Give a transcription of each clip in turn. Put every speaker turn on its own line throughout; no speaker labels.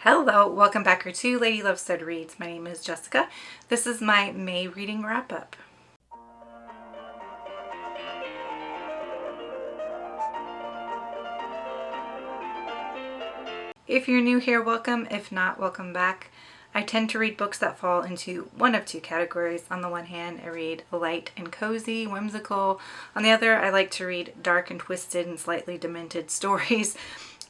Hello, welcome back to Lady Loves Said Reads. My name is Jessica. This is my May reading wrap-up. If you're new here, welcome. If not, welcome back. I tend to read books that fall into one of two categories. On the one hand, I read light and cozy, whimsical. On the other, I like to read dark and twisted and slightly demented stories.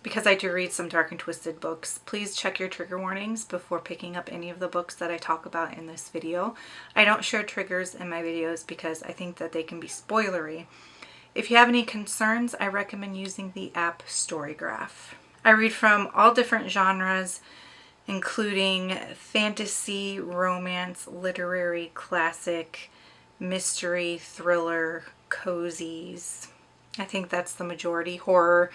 Because I do read some dark and twisted books, please check your trigger warnings before picking up any of the books that I talk about in this video. I don't share triggers in my videos because I think that they can be spoilery. If you have any concerns, I recommend using the app Storygraph. I read from all different genres, including fantasy, romance, literary, classic, mystery, thriller, cozies. I think that's the majority, horror.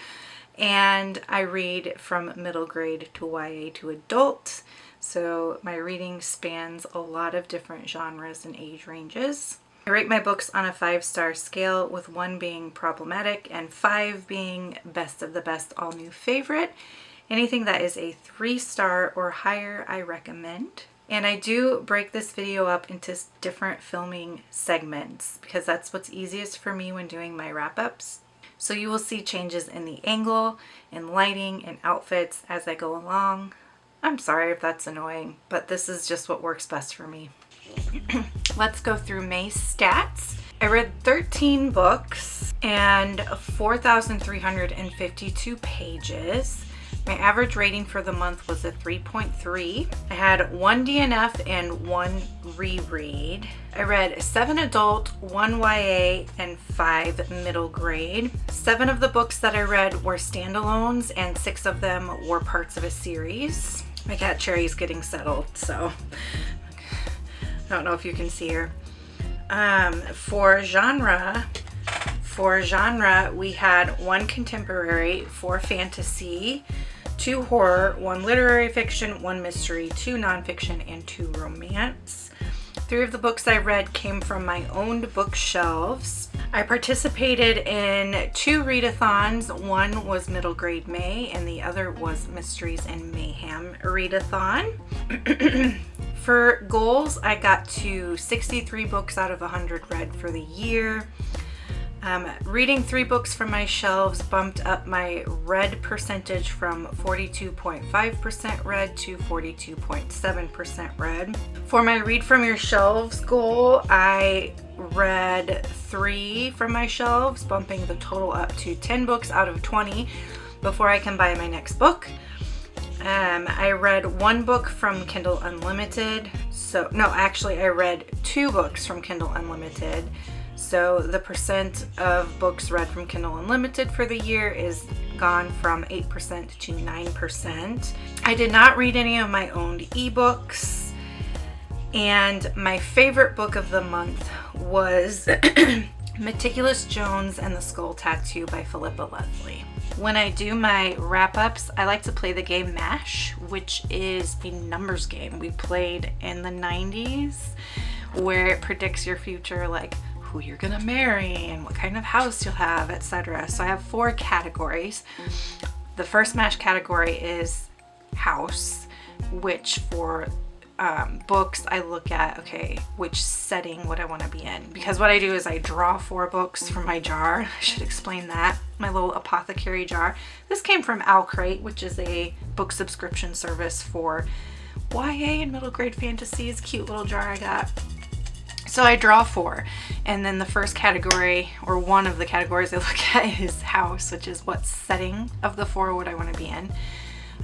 And I read from middle grade to YA to adult. So my reading spans a lot of different genres and age ranges. I rate my books on a 5-star scale, with 1 being problematic and 5 being best of the best, all new favorite. Anything that is a 3-star or higher, I recommend. And I do break this video up into different filming segments because that's what's easiest for me when doing my wrap-ups. So you will see changes in the angle, in lighting, and outfits as I go along. I'm sorry if that's annoying, but this is just what works best for me. Let's go through May's stats. I read 13 books and 4,352 pages. My average rating for the month was a 3.3. I had 1 DNF and 1 reread. I read 7 adult, 1 YA, and 5 middle grade. 7 of the books that I read were standalones, and 6 of them were parts of a series. My cat Cherry's getting settled, so I don't know if you can see her. For genre, we had 1 contemporary, 4 fantasy, 2 horror, 1 literary fiction, 1 mystery, 2 nonfiction, and 2 romance. 3 of the books I read came from my owned bookshelves. I participated in 2 readathons. 1 was middle grade May, and the other was Mysteries and Mayhem readathon. For goals, I got to 63 books out of 100 read for the year. Reading 3 books from my shelves bumped up my read percentage from 42.5% read to 42.7% read. For my read from your shelves goal, I read 3 from my shelves, bumping the total up to 10 books out of 20 before I can buy my next book. I read 1 book from Kindle Unlimited. I read 2 books from Kindle Unlimited. So the percent of books read from Kindle Unlimited for the year is gone from 8% to 9%. I did not read any of my owned ebooks. And my favorite book of the month was Meticulous Jones and the Skull Tattoo by Philippa Leathley. When I do my wrap-ups, I like to play the game MASH, which is a numbers game we played in the 90s, where it predicts your future, like who you're gonna marry and what kind of house you'll have, etc. So I have 4 categories. The first MASH category is house, which for books I look at, okay, which setting would I want to be in? Because what I do is I draw 4 books from my jar. I should explain that. My little apothecary jar. This came from Crate, which is a book subscription service for YA and middle grade fantasies. Cute little jar I got. So I draw 4, and then the first category, or one of the categories I look at, is house, which is what setting of the 4 would I want to be in.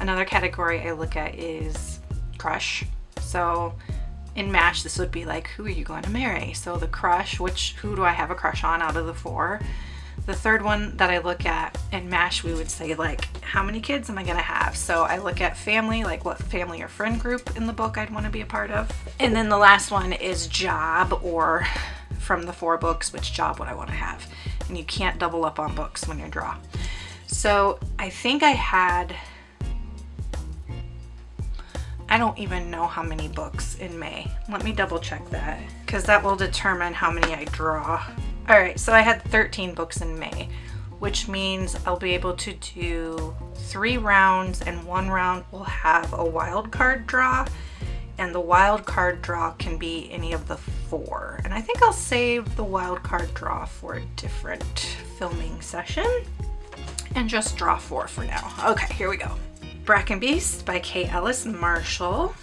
Another category I look at is crush. So in MASH, this would be like, who are you going to marry? So the crush, who do I have a crush on out of the 4? The third one that I look at in MASH, we would say, like, how many kids am I going to have? So I look at family, like what family or friend group in the book I'd want to be a part of. And then the last one is job, or from the 4 books, which job would I want to have? And you can't double up on books when you draw. So I think I had, I don't even know how many books in May. Let me double check that, because that will determine how many I draw. Alright, so I had 13 books in May, which means I'll be able to do 3 rounds, and 1 round will have a wild card draw, and the wild card draw can be any of the 4. And I think I'll save the wild card draw for a different filming session and just draw 4 for now. Okay, here we go. Brackenbeast by K. Ellis Marshall.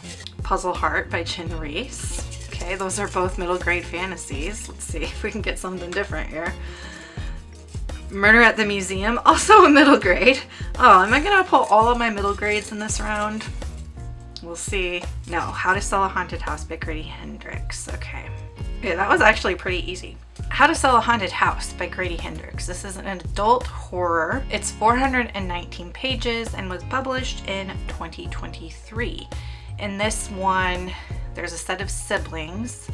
Puzzleheart by Jenn Reese. Okay, those are both middle grade fantasies. Let's see if we can get something different here. Murder at the Museum, also a middle grade. Oh, am I gonna pull all of my middle grades in this round? We'll see. No, How to Sell a Haunted House by Grady Hendrix. Okay. Yeah, that was actually pretty easy. How to Sell a Haunted House by Grady Hendrix. This is an adult horror. It's 419 pages and was published in 2023. In this one, there's a set of siblings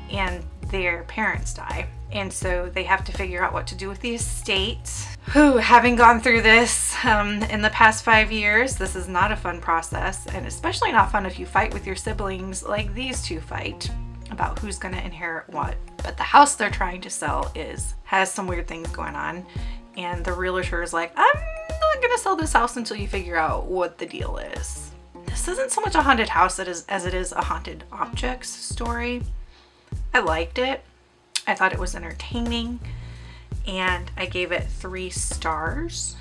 and their parents die. And so they have to figure out what to do with the estate. Having gone through this in the past 5 years, this is not a fun process, and especially not fun if you fight with your siblings like these two fight about who's going to inherit what. But the house they're trying to sell has some weird things going on, and the realtor is like, I'm not going to sell this house until you figure out what the deal is. This isn't so much a haunted house as it is a haunted objects story. I liked it. I thought it was entertaining, and I gave it 3 stars.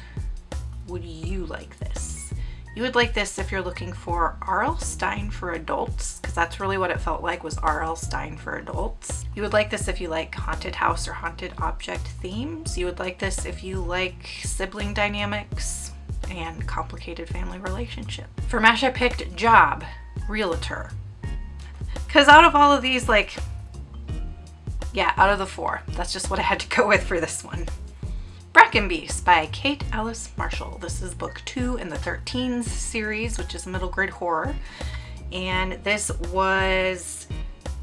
Would you like this? You would like this if you're looking for R.L. Stine for adults, because that's really what it felt like, was R.L. Stine for adults. You would like this if you like haunted house or haunted object themes. You would like this if you like sibling dynamics and complicated family relationship. For MASH, I picked Job, Realtor. Because out of all of these, out of the 4, that's just what I had to go with for this one. Brackenbeast by K. Ellis Marshall. This is book 2 in the 13s series, which is middle grade horror. And this was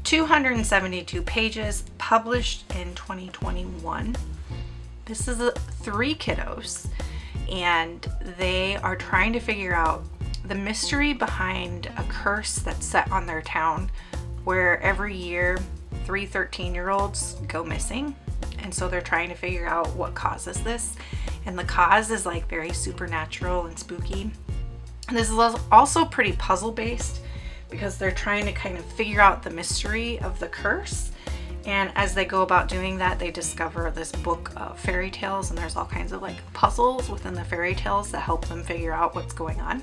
272 pages, published in 2021. This is 3 kiddos, and they are trying to figure out the mystery behind a curse that's set on their town, where every year 3 13-year-olds go missing, and so they're trying to figure out what causes this, and the cause is very supernatural and spooky. And this is also pretty puzzle based, because they're trying to kind of figure out the mystery of the curse, and as they go about doing that, they discover this book of fairy tales, and there's all kinds of puzzles within the fairy tales that help them figure out what's going on.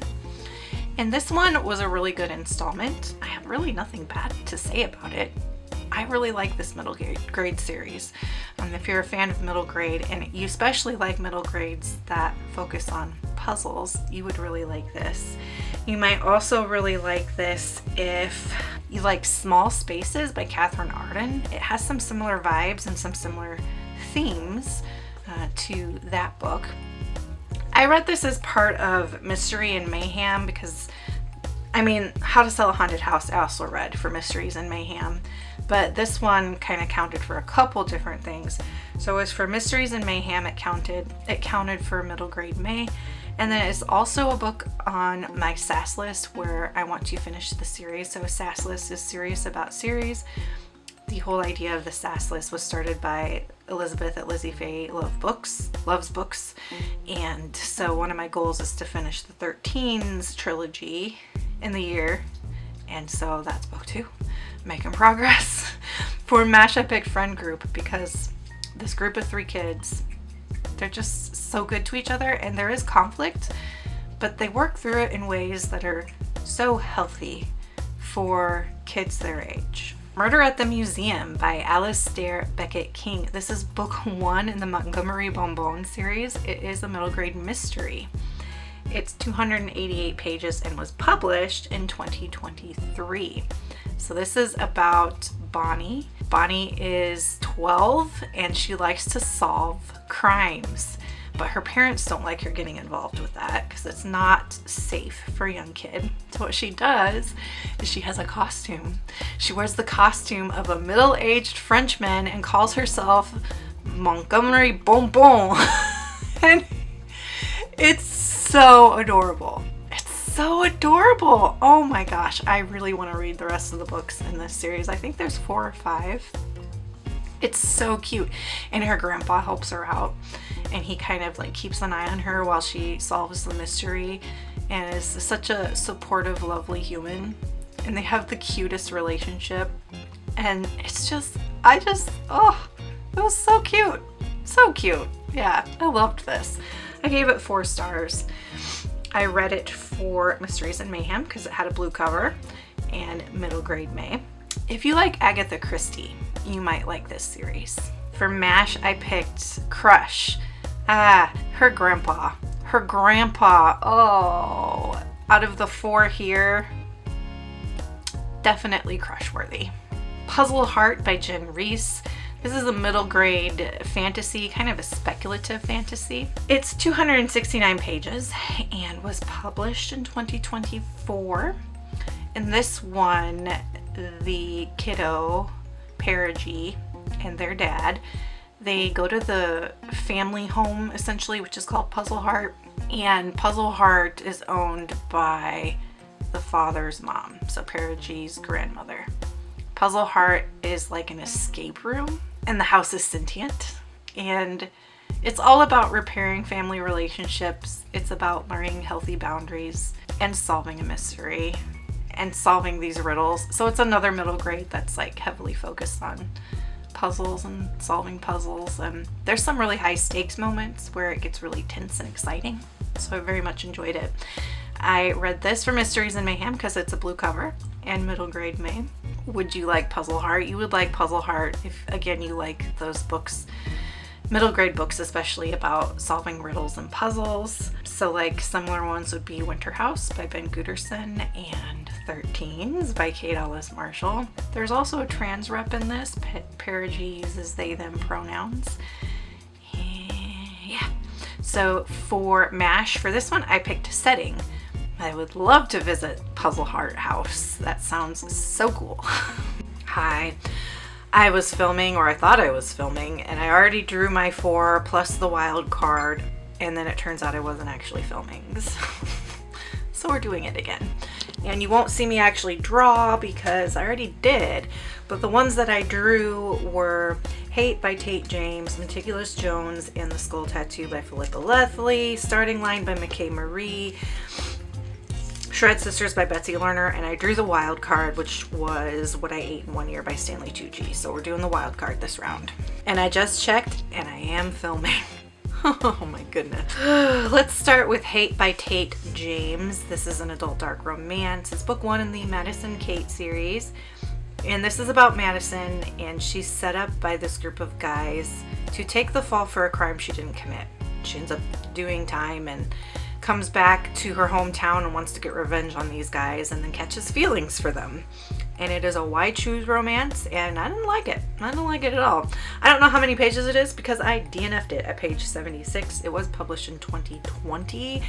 And this one was a really good installment. I have really nothing bad to say about it. I really like this middle grade series. If you're a fan of middle grade, and you especially like middle grades that focus on puzzles, you would really like this. You might also really like this if you like Small Spaces by Katherine Arden. It has some similar vibes and some similar themes to that book. I read this as part of Mystery and Mayhem because, How to Sell a Haunted House I also read for Mysteries and Mayhem. But this one kind of counted for a couple different things. So as for Mysteries and Mayhem, it counted for middle grade May. And then it's also a book on my SAS list where I want to finish the series. So SAS list is serious about series. The whole idea of the SAS list was started by Elizabeth at Lizzie Faye Loves Books. And so one of my goals is to finish the 13s trilogy in the year. And so that's book 2. Making progress. For MASH, I picked Friend Group because this group of 3 kids, they're just so good to each other, and there is conflict, but they work through it in ways that are so healthy for kids their age. Murder at the Museum by Alisdair Beckett-King. This is book 1 in the Montgomery Bonbon series. It is a middle grade mystery. It's 288 pages and was published in 2023. So this is about Bonnie. Bonnie is 12 and she likes to solve crimes, but her parents don't like her getting involved with that because it's not safe for a young kid. So what she does is she has a costume. She wears the costume of a middle-aged Frenchman and calls herself Montgomery Bonbon. And it's so adorable. So adorable. Oh my gosh, I really want to read the rest of the books in this series. I think there's 4 or 5. It's so cute. And her grandpa helps her out, and he kind of like keeps an eye on her while she solves the mystery, and is such a supportive, lovely human. And they have the cutest relationship, and it's just, oh, it was so cute. So cute. Yeah, I loved this. I gave it 4 stars. I read it for Mysteries and Mayhem because it had a blue cover, and middle grade May. If you like Agatha Christie, you might like this series. For MASH, I picked Crush. Her grandpa. Oh, out of the 4 here, definitely crush-worthy. Puzzleheart by Jenn Reese. This is a middle grade fantasy, kind of a speculative fantasy. It's 269 pages and was published in 2024. In this one, the kiddo, Perigee, and their dad, they go to the family home, essentially, which is called Puzzleheart. And Puzzleheart is owned by the father's mom, so Perigee's grandmother. Puzzleheart is like an escape room, and the house is sentient. And it's all about repairing family relationships. It's about learning healthy boundaries and solving a mystery and solving these riddles. So it's another middle grade that's like heavily focused on puzzles and solving puzzles. And there's some really high stakes moments where it gets really tense and exciting. So I very much enjoyed it. I read this for Mysteries and Mayhem because it's a blue cover, and middle grade May. Would you like Puzzleheart? You would like Puzzleheart if, again, you like those books, middle grade books, especially about solving riddles and puzzles. So like similar ones would be Winterhouse by Ben Gutterson and 13s by Kate Ellis Marshall. There's also a trans rep in this. Perigee uses they them pronouns. Yeah. So for MASH, for this one, I picked Setting. I would love to visit Puzzleheart House. That sounds so cool. Hi. I was filming, or I thought I was filming, and I already drew my 4 plus the wild card, and then it turns out I wasn't actually filming. So we're doing it again. And you won't see me actually draw because I already did, but the ones that I drew were Hate by Tate James, Meticulous Jones, and The Skull Tattoo by Philippa Leathley, Starting Line by Michae Marie, Shred Sisters by Betsy Lerner, and I drew the wild card, which was What I Ate in 1 Year by Stanley Tucci. So we're doing the wild card this round. And I just checked, and I am filming. Oh my goodness. Let's start with Hate by Tate James. This is an adult dark romance. It's book 1 in the Madison Kate series. And this is about Madison, and she's set up by this group of guys to take the fall for a crime she didn't commit. She ends up doing time and comes back to her hometown and wants to get revenge on these guys, and then catches feelings for them. And it is a why choose romance, and I didn't like it. I didn't like it at all. I don't know how many pages it is because I DNF'd it at page 76. It was published in 2020.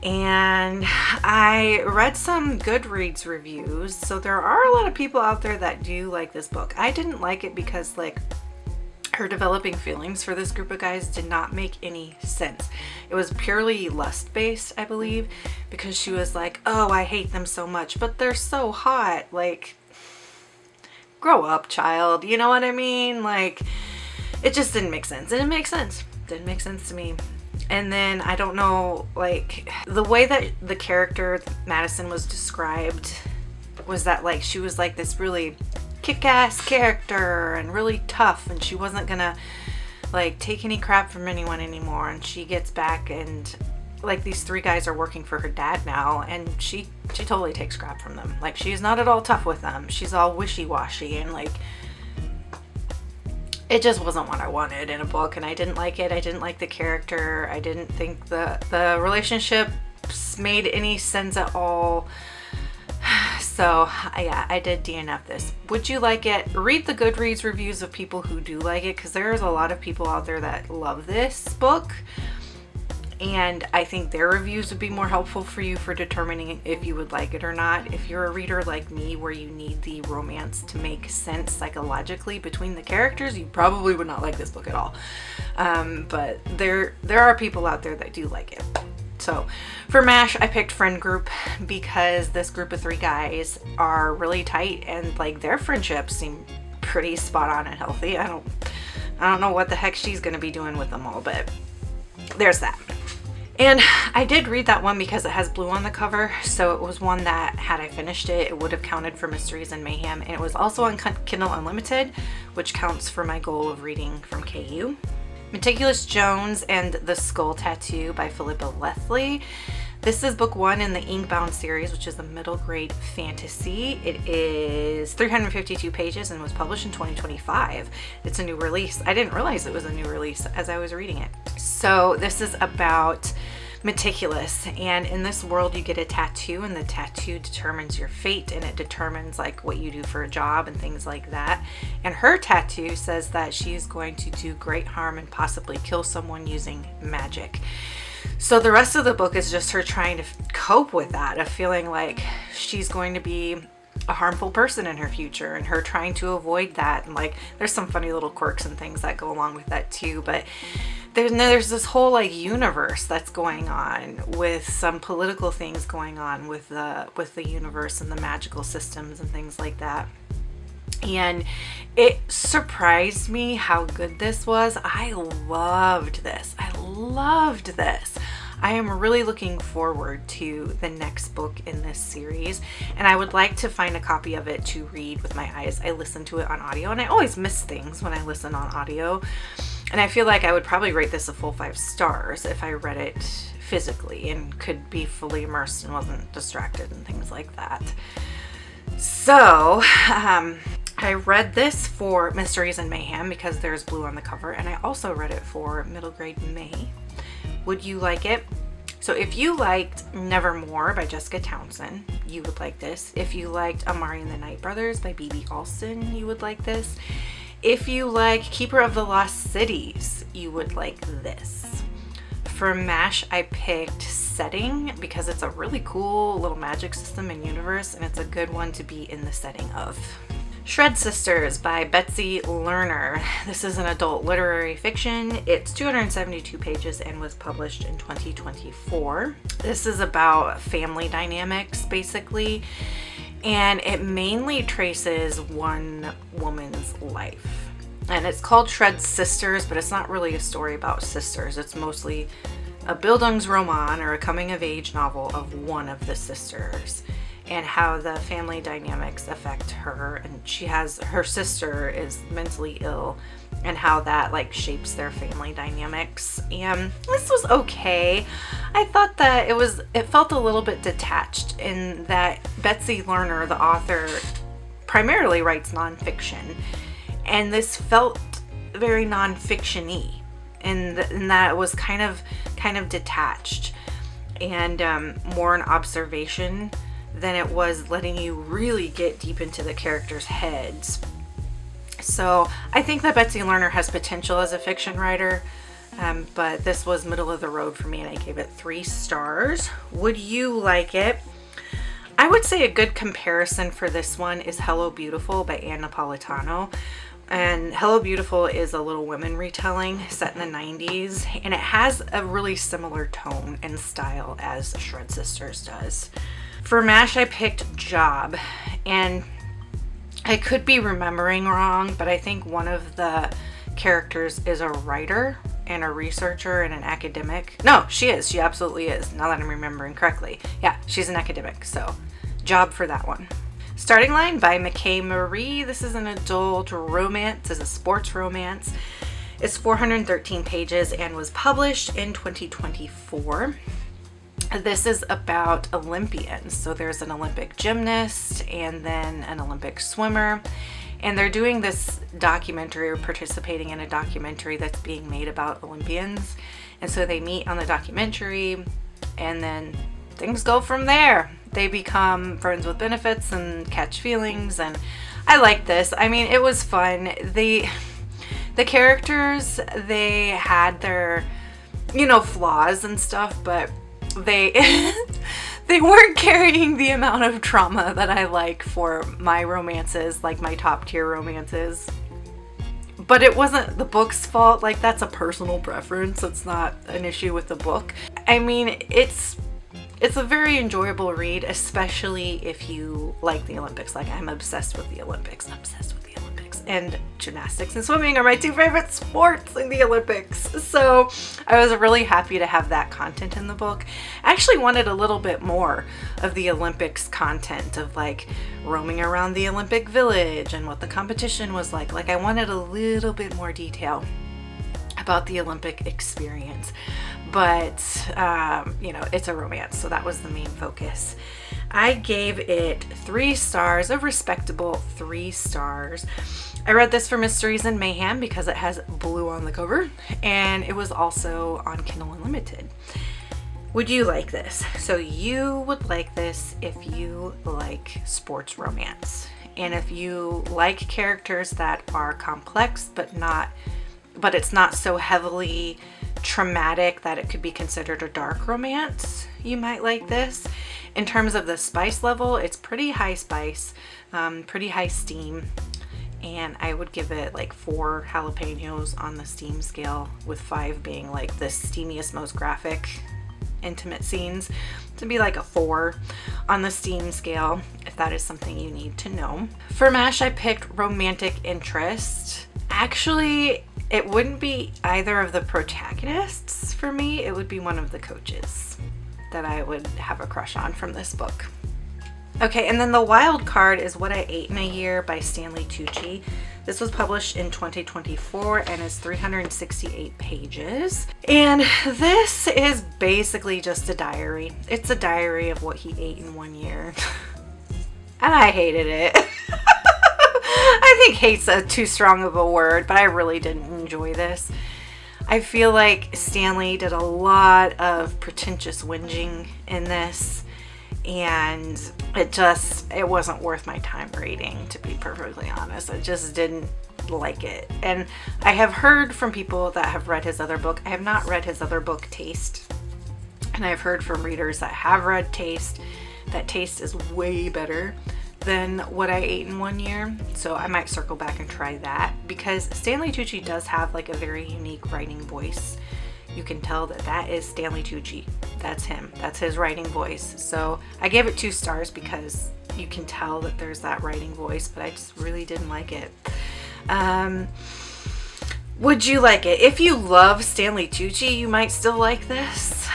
And I read some Goodreads reviews, so there are a lot of people out there that do like this book. I didn't like it because like her developing feelings for this group of guys did not make any sense. It was purely lust-based, I believe, because she was like, oh, I hate them so much, but they're so hot. Like, grow up, child. You know what I mean? Like, it just didn't make sense. It didn't make sense. Didn't make sense to me. And then, I don't know, like, the way that the character Madison was described was that, like, she was like this really kick-ass character and really tough, and she wasn't gonna like take any crap from anyone anymore. And she gets back, and like these 3 guys are working for her dad now, and she totally takes crap from them. Like, she's not at all tough with them. She's all wishy-washy, and like it just wasn't what I wanted in a book, and I didn't like it. I didn't like the character. I didn't think the relationships made any sense at all. So yeah, I did DNF this. Would you like it? Read the Goodreads reviews of people who do like it, because there's a lot of people out there that love this book, and I think their reviews would be more helpful for you for determining if you would like it or not. If you're a reader like me, where you need the romance to make sense psychologically between the characters, you probably would not like this book at all. But there are people out there that do like it. So for MASH, I picked Friend Group because this group of 3 guys are really tight, and like their friendships seem pretty spot on and healthy. I don't know what the heck she's going to be doing with them all, but there's that. And I did read that one because it has blue on the cover, so it was one that, had I finished it, it would have counted for Mysteries and Mayhem, and it was also on Kindle Unlimited, which counts for my goal of reading from KU. Meticulous Jones and the Skull Tattoo by Philippa Leathley. This is book 1 in the Inkbound series, which is a middle grade fantasy. It is 352 pages and was published in 2025. It's a new release. I didn't realize it was a new release as I was reading it. So this is about Meticulous, and in this world you get a tattoo, and the tattoo determines your fate, and it determines like what you do for a job and things like that. And her tattoo says that she's going to do great harm and possibly kill someone using magic. So the rest of the book is just her trying to cope with that, of feeling like she's going to be a harmful person in her future, and her trying to avoid that. And like, there's some funny little quirks and things that go along with that too, but there's this whole like universe that's going on, with some political things going on with the universe and the magical systems and things like that. And it surprised me how good this was. I loved this. I am really looking forward to the next book in this series, and I would like to find a copy of it to read with my eyes. I listen to it on audio, and I always miss things when I listen on audio, and I feel like I would probably rate this a full 5 stars if I read it physically and could be fully immersed and wasn't distracted and things like that. So I read this for Mysteries and Mayhem because there's blue on the cover, and I also read it for middle grade May. Would you like it? So if you liked Nevermore by Jessica Townsend, you would like this. If you liked Amari and the Nightbrothers by B.B. Alston, you would like this. If you like Keeper of the Lost Cities, you would like this. For MASH, I picked Setting because it's a really cool little magic system and universe, and it's a good one to be in the setting of. Shred Sisters by Betsy Lerner. This is an adult literary fiction. It's 272 pages and was published in 2024. This is about family dynamics, basically, and it mainly traces one woman's life. And it's called Shred Sisters, but it's not really a story about sisters. It's mostly a Bildungsroman, or a coming-of-age novel of one of the sisters, and how the family dynamics affect her. And her sister is mentally ill, and how that like shapes their family dynamics. And this was okay. I thought that it felt a little bit detached, in that Betsy Lerner, the author, primarily writes nonfiction, and this felt very nonfiction-y, in that it was kind of detached and more an observation than it was letting you really get deep into the characters' heads. So I think that Betsy Lerner has potential as a fiction writer, but this was middle of the road for me, and I gave it 3 stars. Would you like it? I would say a good comparison for this one is Hello Beautiful by Ann Napolitano. And Hello Beautiful is a Little Women retelling set in the 90s, and it has a really similar tone and style as Shred Sisters does. For MASH, I picked Job, and I could be remembering wrong, but I think one of the characters is a writer and a researcher and an academic. No, she is. She absolutely is, now that I'm remembering correctly. Yeah, she's an academic, so Job for that one. Starting Line by Michae Marie. This is an adult romance. It's a sports romance. It's 413 pages and was published in 2024. This is about Olympians. So there's an Olympic gymnast and then an Olympic swimmer. And they're doing this documentary, or participating in a documentary that's being made about Olympians. And so they meet on the documentary, and then things go from there. They become friends with benefits and catch feelings, and I like this. I mean, it was fun. The characters, they had their, flaws and stuff, but they they weren't carrying the amount of trauma that I like for my romances, like my top tier romances. But it wasn't the book's fault. Like, that's a personal preference. It's not an issue with the book. I mean, it's a very enjoyable read, especially if you like the Olympics. Like, I'm obsessed with the Olympics. and gymnastics and swimming are my two favorite sports in the Olympics. So I was really happy to have that content in the book. I actually wanted a little bit more of the Olympics content, of like roaming around the Olympic Village and what the competition was like. Like I wanted a little bit more detail about the Olympic experience. But, you know, it's a romance, so that was the main focus. I gave it 3 stars, a respectable 3 stars. I read this for Mysteries and Mayhem because it has blue on the cover, and it was also on Kindle Unlimited. Would you like this? So you would like this if you like sports romance, and if you like characters that are complex but it's not so heavily traumatic that it could be considered a dark romance, you might like this. In terms of the spice level, it's pretty high spice, pretty high steam, and I would give it like 4 jalapenos on the steam scale, with 5 being like the steamiest, most graphic intimate scenes, to be like a 4 on the steam scale, if that is something you need to know. For MASH, I picked romantic interest. Actually, it wouldn't be either of the protagonists for me. It would be one of the coaches that I would have a crush on from this book. Okay, and then the wild card is What I Ate in a Year by Stanley Tucci. This was published in 2024 and is 368 pages. And this is basically just a diary. It's a diary of what he ate in 1 year. And I hated it. I think hate's too strong of a word, but I really didn't enjoy this. I feel like Stanley did a lot of pretentious whinging in this, and it wasn't worth my time reading, to be perfectly honest. I just didn't like it. And I have heard from people that have read his other book. I have not read his other book, Taste. And I've heard from readers that have read Taste that Taste is way better than What I Ate in 1 Year. So I might circle back and try that, because Stanley Tucci does have like a very unique writing voice. You can tell that is Stanley Tucci. That's him. That's his writing voice. So I gave it 2 stars because you can tell that there's that writing voice, but I just really didn't like it. Would you like it? If you love Stanley Tucci, you might still like this.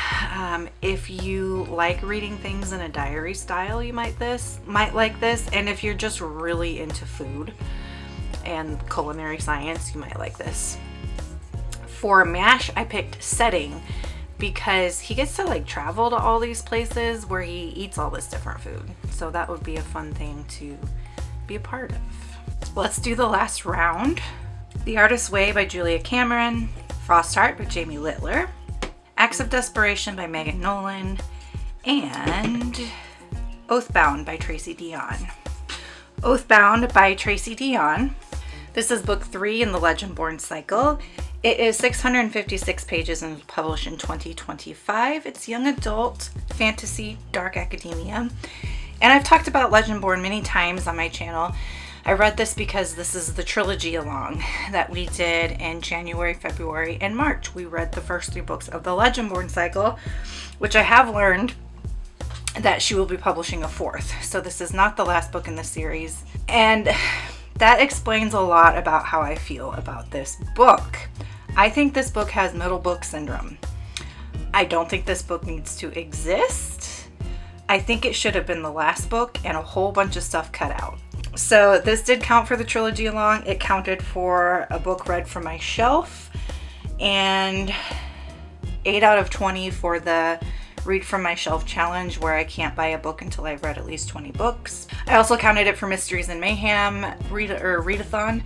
If you like reading things in a diary style, you might like this. And if you're just really into food and culinary science, you might like this. For MASH, I picked Setting because he gets to like travel to all these places where he eats all this different food. So that would be a fun thing to be a part of. Let's do the last round. The Artist's Way by Julia Cameron, Frostheart by Jamie Littler, Acts of Desperation by Megan Nolan, and Oathbound by Tracy Deonn. Oathbound by Tracy Deonn. This is book 3 in the Legendborn cycle. It is 656 pages and was published in 2025. It's young adult, fantasy, dark academia. And I've talked about Legendborn many times on my channel. I read this because this is the trilogy along that we did in January, February, and March. We read the first 3 books of the Legendborn cycle, which I have learned that she will be publishing a 4th. So this is not the last book in the series. And that explains a lot about how I feel about this book. I think this book has middle book syndrome. I don't think this book needs to exist. I think it should have been the last book and a whole bunch of stuff cut out. So this did count for the trilogy along. It counted for a book read from my shelf, and 8 out of 20 for the read from my shelf challenge, where I can't buy a book until I've read at least 20 books. I also counted it for Mysteries and Mayhem Readathon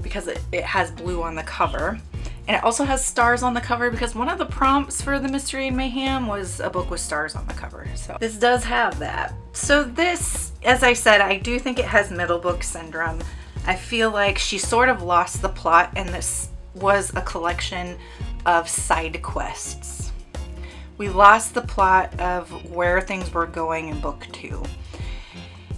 because it has blue on the cover. And it also has stars on the cover because one of the prompts for the Mystery and Mayhem was a book with stars on the cover. So this does have that. So this, as I said, I do think it has middle book syndrome. I feel like she sort of lost the plot, and this was a collection of side quests. We lost the plot of where things were going in book 2.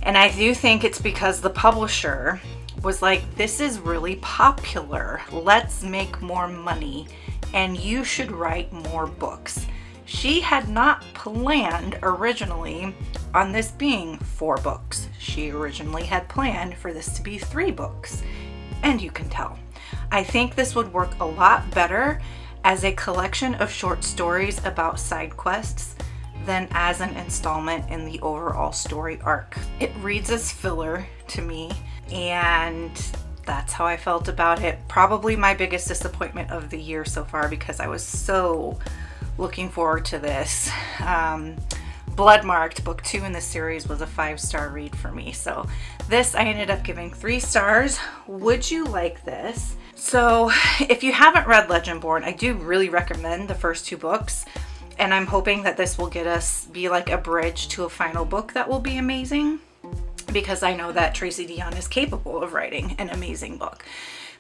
And I do think it's because the publisher was like, this is really popular, let's make more money, and you should write more books. She had not planned originally on this being 4 books. She originally had planned for this to be 3 books. and you can tell. I think this would work a lot better as a collection of short stories about side quests than as an installment in the overall story arc. It reads as filler to me, and that's how I felt about it. Probably my biggest disappointment of the year so far, because I was so looking forward to this. Bloodmarked, book 2 in the series, was a 5-star read for me. So this I ended up giving 3 stars. Would you like this? So if you haven't read Legendborn, I do really recommend the first 2 books. And I'm hoping that this will be like a bridge to a final book that will be amazing, because I know that Tracy Deonn is capable of writing an amazing book.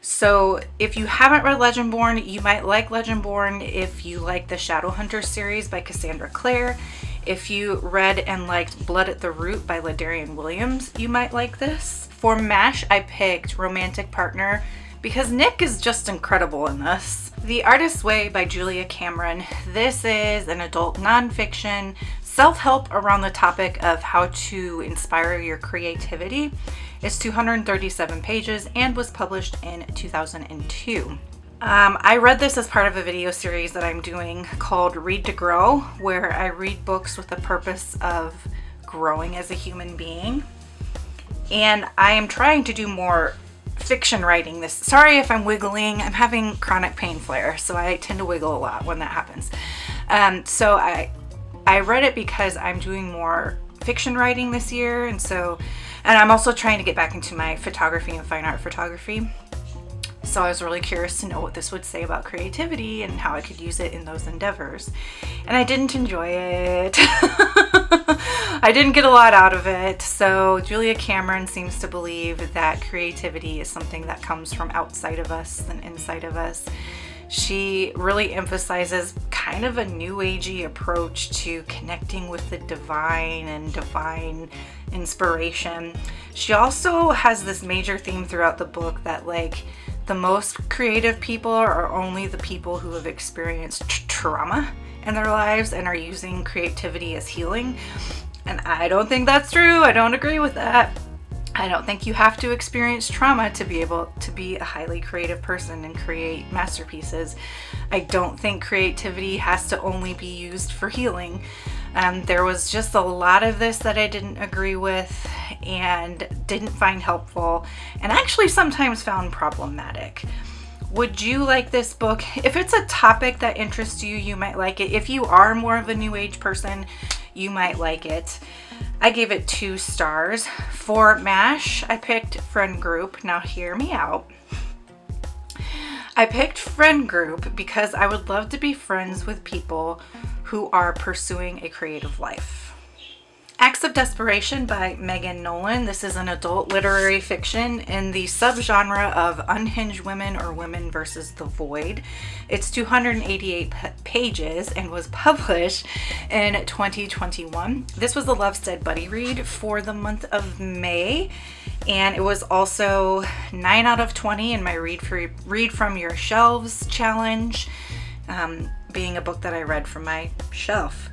So if you haven't read Legendborn, you might like Legendborn if you like the Shadowhunter series by Cassandra Clare. If you read and liked Blood at the Root by Ladarian Williams, you might like this. For MASH, I picked Romantic Partner because Nick is just incredible in this. The Artist's Way by Julia Cameron. This is an adult nonfiction self-help around the topic of how to inspire your creativity. It's 237 pages and was published in 2002. I read this as part of a video series that I'm doing called Read to Grow, where I read books with the purpose of growing as a human being. And I am trying to do more fiction writing this. Sorry if I'm wiggling. I'm having chronic pain flare, so I tend to wiggle a lot when that happens. So I read it because I'm doing more fiction writing this year, and I'm also trying to get back into my photography and fine art photography. So I was really curious to know what this would say about creativity and how I could use it in those endeavors. And I didn't enjoy it. I didn't get a lot out of it. So Julia Cameron seems to believe that creativity is something that comes from outside of us than inside of us. She really emphasizes kind of a new agey approach to connecting with the divine and divine inspiration. She also has this major theme throughout the book that the most creative people are only the people who have experienced trauma in their lives and are using creativity as healing. And I don't think that's true. I don't agree with that. I don't think you have to experience trauma to be able to be a highly creative person and create masterpieces. I don't think creativity has to only be used for healing. There was just a lot of this that I didn't agree with and didn't find helpful, and actually sometimes found problematic. Would you like this book? If it's a topic that interests you, you might like it. If you are more of a new age person, you might like it. I gave it 2 stars. For MASH, I picked Friend Group. Now hear me out. I picked Friend Group because I would love to be friends with people who are pursuing a creative life. Acts of Desperation by Megan Nolan. This is an adult literary fiction in the subgenre of unhinged women or women versus the void. It's 288 pages and was published in 2021. This was the Lovestead buddy read for the month of May, and it was also 9 out of 20 in my Read From Your Shelves challenge, being a book that I read from my shelf.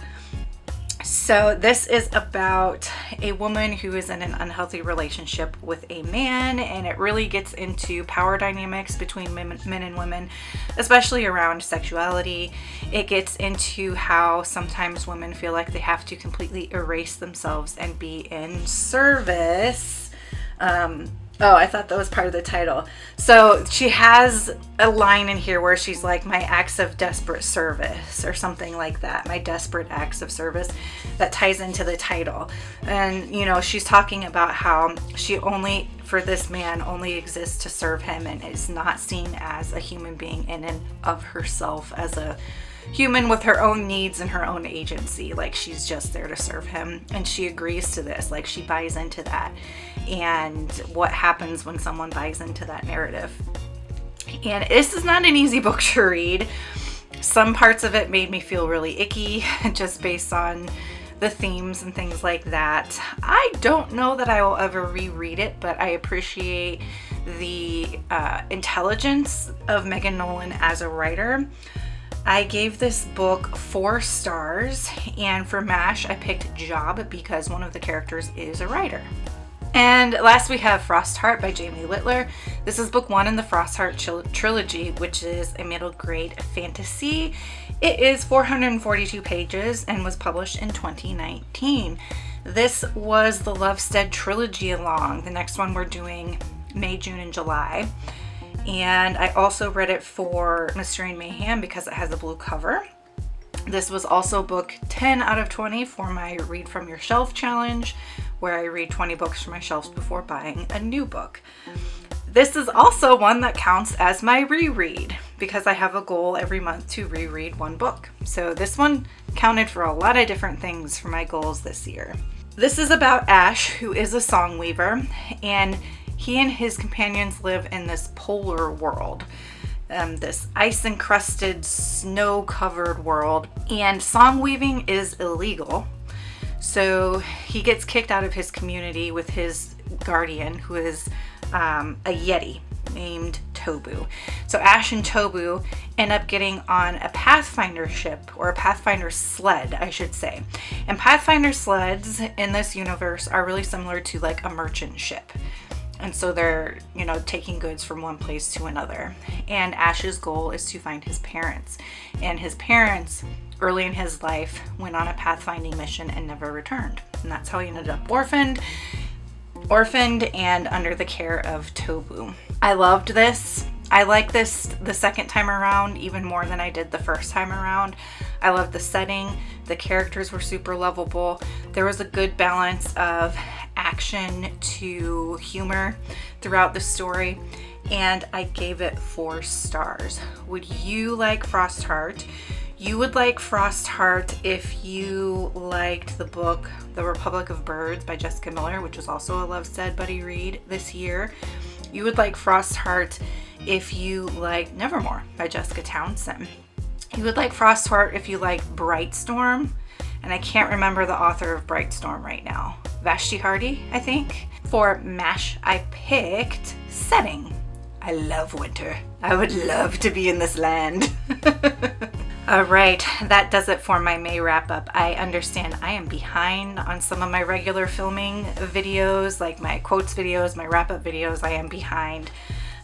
So this is about a woman who is in an unhealthy relationship with a man, and it really gets into power dynamics between men and women, especially around sexuality. It gets into how sometimes women feel like they have to completely erase themselves and be in service. Oh, I thought that was part of the title. So she has a line in here where she's like, my acts of desperate service, or something like that. My desperate acts of service. That ties into the title. And, she's talking about how she only, for this man, only exists to serve him and is not seen as a human being in and of herself, as a human with her own needs and her own agency. Like, she's just there to serve him. And she agrees to this. Like, she buys into that. And what happens when someone buys into that narrative. And this is not an easy book to read. Some parts of it made me feel really icky, just based on the themes and things like that. I don't know that I will ever reread it, but I appreciate the intelligence of Megan Nolan as a writer. I gave this book 4 stars, and for MASH, I picked Job because one of the characters is a writer. And last we have Frostheart by Jamie Littler. This is book 1 in the Frostheart trilogy, which is a middle grade fantasy. It is 442 pages and was published in 2019. This was the Lovestead trilogy along. The next one we're doing May, June, and July. And I also read it for Mystery and Mayhem because it has a blue cover. This was also book 10 out of 20 for my Read From Your Shelf challenge, where I read 20 books from my shelves before buying a new book. This is also one that counts as my reread because I have a goal every month to reread one book. So this one counted for a lot of different things for my goals this year. This is about Ash, who is a song weaver, and he and his companions live in this polar world. This ice-encrusted, snow-covered world, and song weaving is illegal. So he gets kicked out of his community with his guardian, who is a Yeti named Tobu. So Ash and Tobu end up getting on a Pathfinder ship, or a Pathfinder sled, I should say. And Pathfinder sleds in this universe are really similar to like a merchant ship. And so they're, you know, taking goods from one place to another. And Ash's goal is to find his parents. And his parents, early in his life, went on a pathfinding mission and never returned. And that's how he ended up orphaned and under the care of Tobu. I loved this. I like this the second time around even more than I did the first time around. I loved the setting. The characters were super lovable. There was a good balance of action to humor throughout the story, and I gave it 4 stars. Would you like Frostheart? You would like Frostheart if you liked the book The Republic of Birds by Jessica Miller, which was also a Lovestead buddy read this year. You would like Frostheart if you like Nevermore by Jessica Townsend. You would like Frostheart if you like Brightstorm, and I can't remember the author of Brightstorm right now. Vashti Hardy, I think. For MASH, I picked Setting. I love winter. I would love to be in this land. All right, that does it for my May wrap up. I understand I am behind on some of my regular filming videos, like my quotes videos, my wrap up videos. I am behind,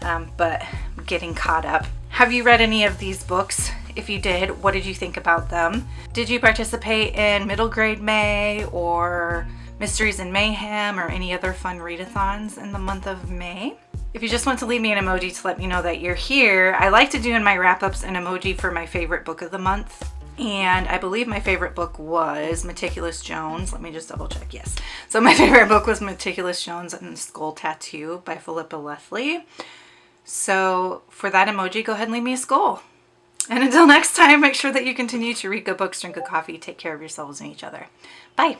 but I'm getting caught up. Have you read any of these books? If you did, what did you think about them? Did you participate in middle grade May or Mysteries in Mayhem or any other fun readathons in the month of May? If you just want to leave me an emoji to let me know that you're here, I like to do in my wrap-ups an emoji for my favorite book of the month. And I believe my favorite book was Meticulous Jones. Let me just double check. Yes. So my favorite book was Meticulous Jones and the Skull Tattoo by Philippa Leathley. So for that emoji, go ahead and leave me a skull. And until next time, make sure that you continue to read good books, drink good coffee, take care of yourselves and each other. Bye.